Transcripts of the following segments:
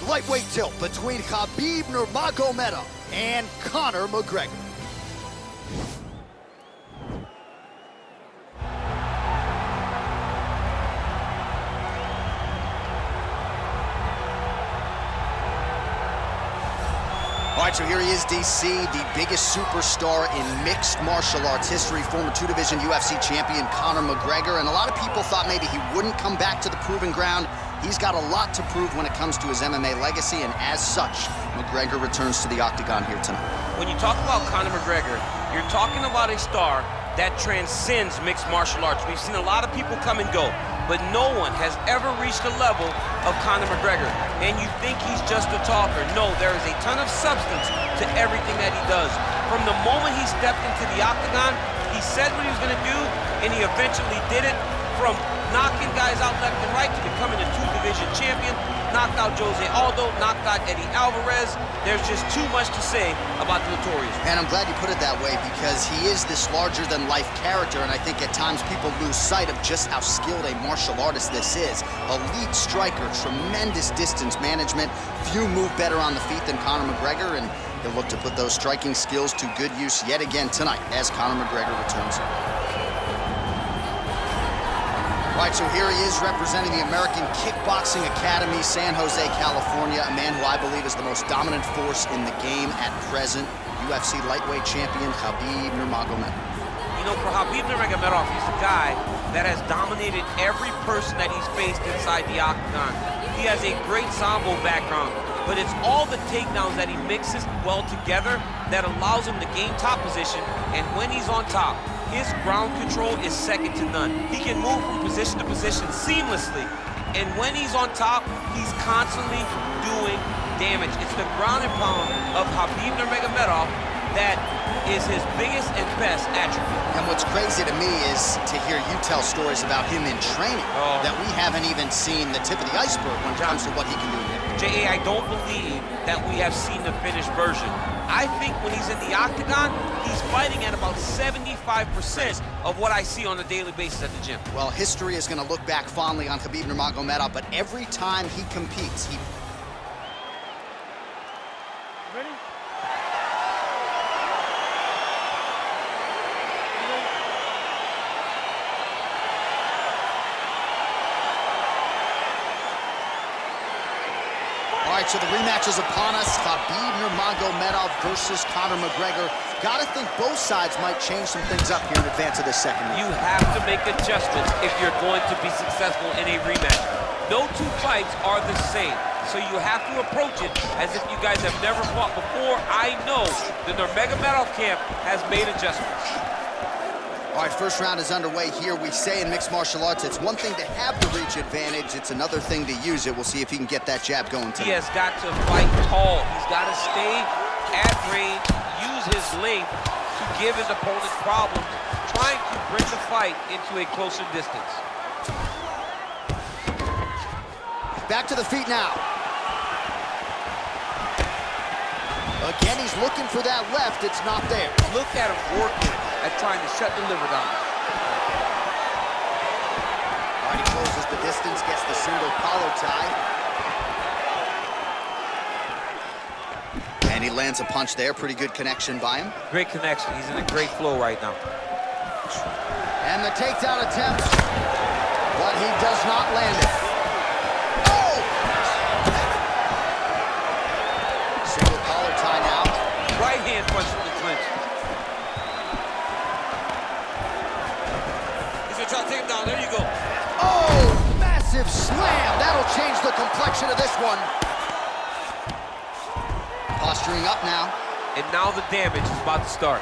lightweight tilt between Khabib Nurmagomedov and Conor McGregor. All right, so here he is, DC, the biggest superstar in mixed martial arts history, former two-division UFC champion Conor McGregor, and a lot of people thought maybe he wouldn't come back to the proving ground. He's got a lot to prove when it comes to his MMA legacy, and as such, McGregor returns to the octagon here tonight. When you talk about Conor McGregor, you're talking about a star that transcends mixed martial arts. We've seen a lot of people come and go, but no one has ever reached the level of Conor McGregor. And you think he's just a talker. No, there is a ton of substance to everything that he does. From the moment he stepped into the octagon, he said what he was gonna do, and he eventually did it. From knocking guys out left and right to becoming a two-division champion, knocked out Jose Aldo, knocked out Eddie Alvarez. There's just too much to say about the Notorious. And I'm glad you put it that way, because he is this larger-than-life character, and I think at times people lose sight of just how skilled a martial artist this is. Elite striker, tremendous distance management. Few move better on the feet than Conor McGregor, and he'll look to put those striking skills to good use yet again tonight as Conor McGregor returns. All right, so here he is representing the American Kickboxing Academy, San Jose, California, a man who I believe is the most dominant force in the game at present, UFC lightweight champion Khabib Nurmagomedov. You know, for Khabib Nurmagomedov, he's a guy that has dominated every person that he's faced inside the octagon. He has a great Sambo background, but it's all the takedowns that he mixes well together that allows him to gain top position, and when he's on top, his ground control is second to none. He can move from position to position seamlessly. And when he's on top, he's constantly doing damage. It's the ground and pound of Khabib Nurmagomedov that is his biggest and best attribute. And what's crazy to me is to hear you tell stories about him in training that we haven't even seen the tip of the iceberg when it comes to what he can do here. J.A., I don't believe that we have seen the finished version. I think when he's in the octagon, he's fighting at about 75% of what I see on a daily basis at the gym. Well, history is going to look back fondly on Khabib Nurmagomedov, but every time he competes, he... Ready? All right, so the rematch is upon us. Khabib Nurmagomedov versus Conor McGregor. Gotta think both sides might change some things up here in advance of this second round. You have to make adjustments if you're going to be successful in a rematch. No two fights are the same, so you have to approach it as if you guys have never fought before. I know the Nurmagomedov camp has made adjustments. All right, first round is underway here. We say in mixed martial arts, it's one thing to have the reach advantage. It's another thing to use it. We'll see if he can get that jab going tonight. He has got to fight tall. He's got to stay at range, use his length to give his opponent problems, trying to bring the fight into a closer distance. Back to the feet now. Again, he's looking for that left. It's not there. Look at him working at trying to shut the liver down. All right, he closes the distance, gets the single collar tie. And he lands a punch there. Pretty good connection by him. Great connection. He's in a great flow right now. And the takedown attempt, but he does not land it. Oh! Single collar tie now. Right hand punch from the clinch. He's gonna try to take him down. There you go. Oh, massive slam. That'll change the complexion of this one. Posturing up now. And now the damage is about to start.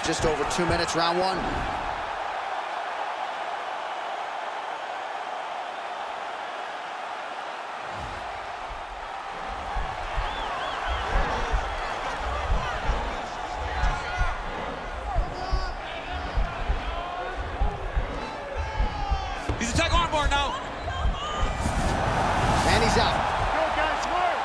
Just over 2 minutes, round one. He's attacking armbar now. And he's out. Go, guys, work.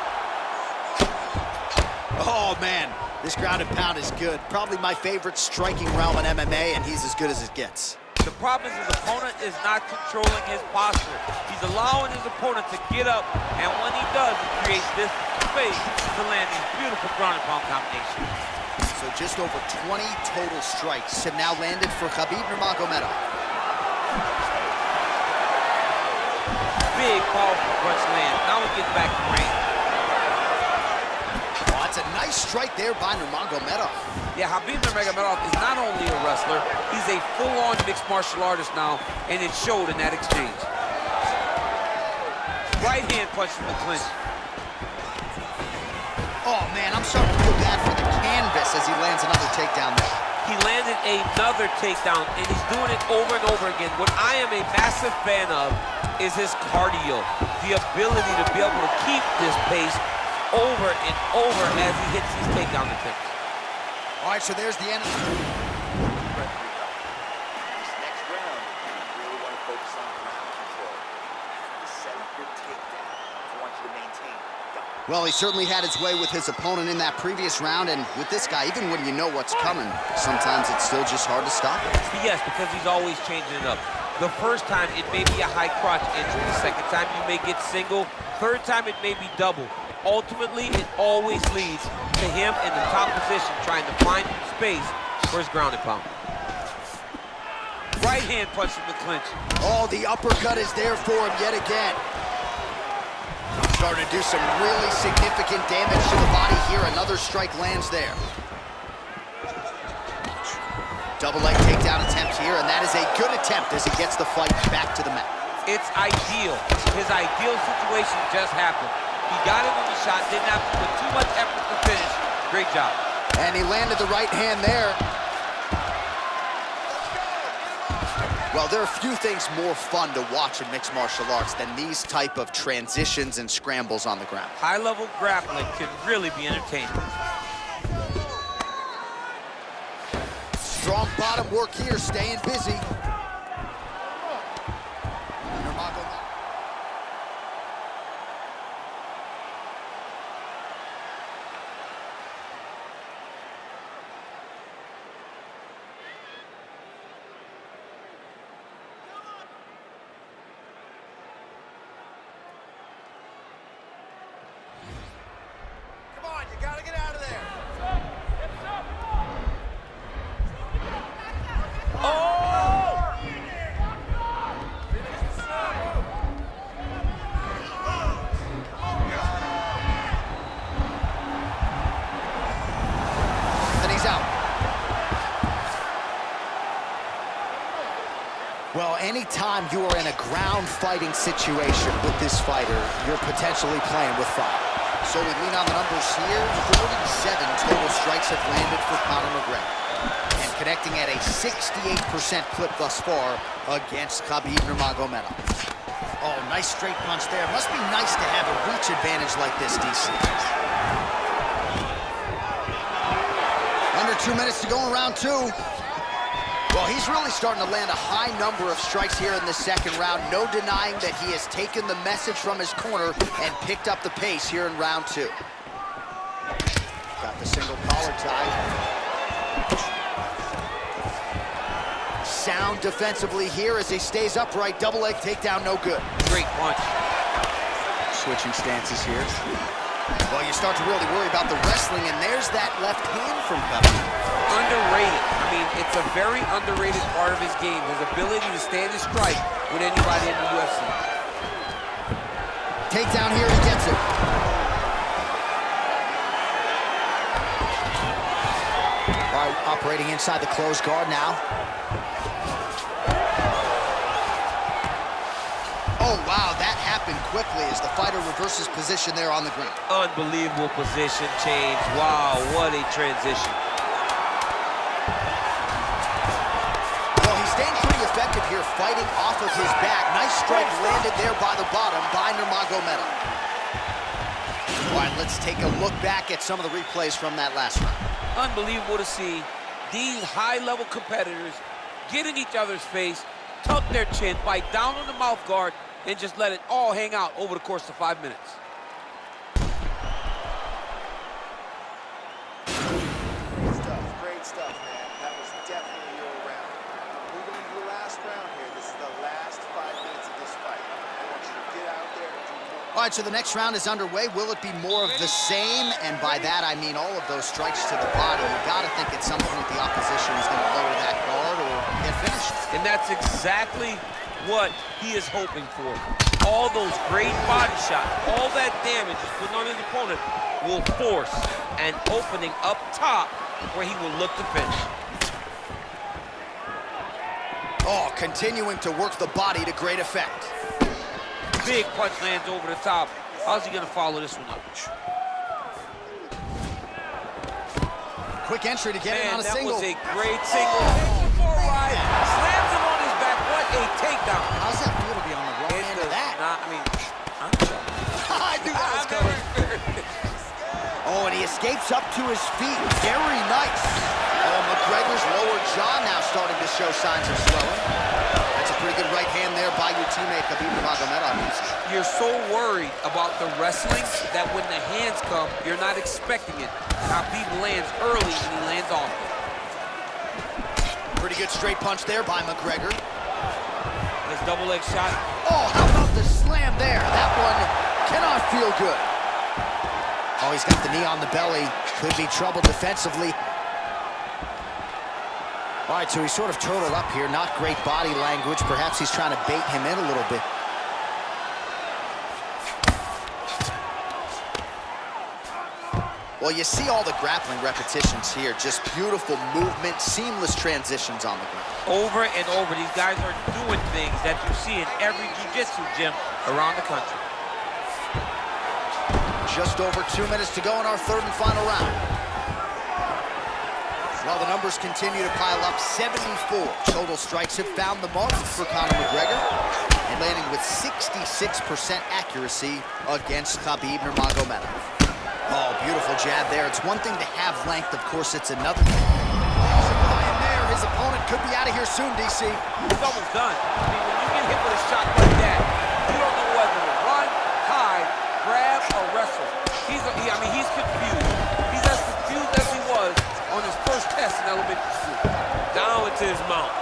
Oh, man. This ground and pound is good. Probably my favorite striking realm in MMA, and he's as good as it gets. The problem is his opponent is not controlling his posture. He's allowing his opponent to get up, and when he does, it creates this space to land these beautiful ground and pound combinations. So just over 20 total strikes have now landed for Khabib Nurmagomedov. Big, powerful punch land. Now we get back to range. Oh, that's a nice strike there by Nurmagomedov. Yeah, Khabib Nurmagomedov is not only a wrestler, he's a full-on mixed martial artist now, and it showed in that exchange. Right hand punch from the clinch. Oh, man, I'm starting to feel bad for the canvas as he lands another takedown there. He landed another takedown, and he's doing it over and over again. What I am a massive fan of is his cardio, the ability to be able to keep this pace over and over as he hits these takedown attempts. All right, so there's the end. This next round, you really want to focus on ground control. The set up your takedown. I want you to maintain. Well, he certainly had his way with his opponent in that previous round, and with this guy, even when you know what's coming, sometimes it's still just hard to stop it. Yes, because he's always changing it up. The first time, it may be a high crotch injury. The second time, you may get single. Third time, it may be double. Ultimately, it always leads to him in the top position, trying to find space for his ground and pound. Right hand punch from the clinch. Oh, the uppercut is there for him yet again. Starting to do some really significant damage to the body here. Another strike lands there. Double leg takedown attempt here, and that is a good attempt as he gets the fight back to the mat. It's ideal. His ideal situation just happened. He got it on the shot, didn't have to put too much effort to finish. Great job. And he landed the right hand there. Well, there are few things more fun to watch in mixed martial arts than these type of transitions and scrambles on the ground. High-level grappling can really be entertaining. Strong bottom work here, staying busy. You gotta get out of there. Oh! And he's out. Well, anytime you are in a ground fighting situation with this fighter, you're potentially playing with fire. So we lean on the numbers here. 47 total strikes have landed for Conor McGregor. And connecting at a 68% clip thus far against Khabib Nurmagomedov. Oh, nice straight punch there. Must be nice to have a reach advantage like this, DC. Under 2 minutes to go in round two. Well, he's really starting to land a high number of strikes here in the second round. No denying that he has taken the message from his corner and picked up the pace here in round two. Got the single collar tie. Sound defensively here as he stays upright. Double leg takedown, no good. Great punch. Switching stances here. Well, you start to really worry about the wrestling, and there's that left hand from Khabib. Underrated. I mean, it's a very underrated part of his game, his ability to stand and strike with anybody in the UFC. Takedown here, he gets it. All right, operating inside the closed guard now. Oh, wow, that happened quickly as the fighter reverses position there on the ground. Unbelievable position change. Wow, what a transition. Well, he's staying pretty effective here, fighting off of his back. Nice strike landed there by the bottom by Nurmagomedov. All right, let's take a look back at some of the replays from that last round. Unbelievable to see these high-level competitors get in each other's face, tuck their chin, bite down on the mouth guard, and just let it all hang out over the course of 5 minutes. right, so the next round is underway. Will it be more of the same? And by that, I mean all of those strikes to the body. You gotta think at some point the opposition is gonna lower that guard or get finished. And that's exactly what he is hoping for. All those great body shots, all that damage he's putting on his opponent will force an opening up top where he will look to finish. Oh, continuing to work the body to great effect. Big punch lands over the top. How's he gonna follow this one up? Quick entry to get in on a single. That was a great single. Forward, slams him on his back. What a takedown. How's that feel to be on the wrong end of that? I knew that was coming. Oh, and he escapes up to his feet. Very nice. Oh, McGregor's lower jaw now starting to show signs of swelling. That's a pretty good right hand there by your teammate, Khabib Nurmagomedov. You're so worried about the wrestling that when the hands come, you're not expecting it. Khabib lands early and he lands often. Pretty good straight punch there by McGregor. His double leg shot. Oh, how about the slam there? That one cannot feel good. Oh, he's got the knee on the belly. Could be trouble defensively. All right, so he's sort of turtled up here. Not great body language. Perhaps he's trying to bait him in a little bit. Well, you see all the grappling repetitions here. Just beautiful movement, seamless transitions on the ground. Over and over, these guys are doing things that you see in every jiu-jitsu gym around the country. Just over 2 minutes to go in our third and final round. Well, the numbers continue to pile up. 74 total strikes have found the mark for Conor McGregor, and landing with 66% accuracy against Khabib Nurmagomedov. Oh, beautiful jab there. It's one thing to have length. Of course, it's another thing. Oh, there. His opponent could be out of here soon, DC. He's almost done. I mean, when you get hit with a shot like that, you don't know whether to run, hide, grab, or wrestle. He's confused. He's as confused as he was on his first test in elementary school. Down into his mount.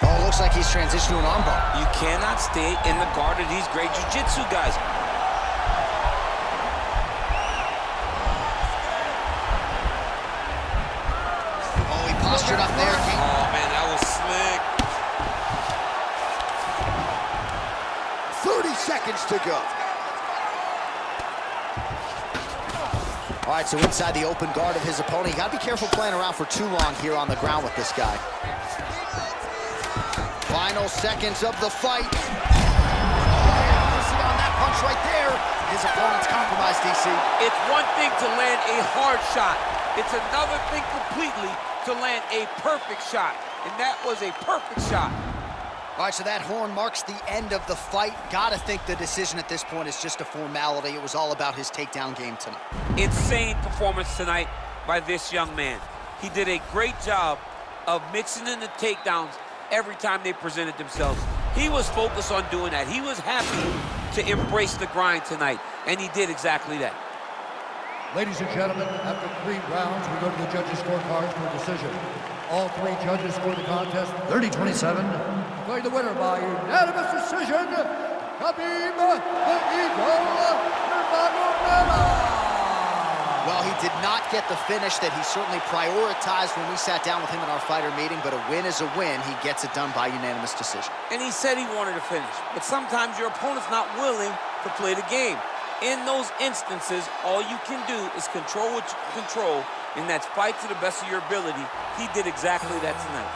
Oh, looks like he's transitioned to an armbar. You cannot stay in the guard of these great jiu-jitsu guys. Oh, he postured up there. Oh, man, that was slick. 30 seconds to go. All right, so inside the open guard of his opponent. You got to be careful playing around for too long here on the ground with this guy. Final seconds of the fight. See on that punch right there. His opponent's compromised, DC. It's one thing to land a hard shot. It's another thing completely to land a perfect shot. And that was a perfect shot. All right, so that horn marks the end of the fight. Gotta think the decision at this point is just a formality. It was all about his takedown game tonight. Insane performance tonight by this young man. He did a great job of mixing in the takedowns every time they presented themselves. He was focused on doing that. He was happy to embrace the grind tonight, and he did exactly that. Ladies and gentlemen, after 3 rounds, we go to the judges' scorecards for a decision. All 3 judges scored the contest 30-27. Declaring the winner by unanimous decision, Khabib the Eagle Nurmagomedov. Well, he did not get the finish that he certainly prioritized when we sat down with him in our fighter meeting, but a win is a win. He gets it done by unanimous decision. And he said he wanted to finish, but sometimes your opponent's not willing to play the game. In those instances, all you can do is control what you can control, and that's fight to the best of your ability. He did exactly that tonight.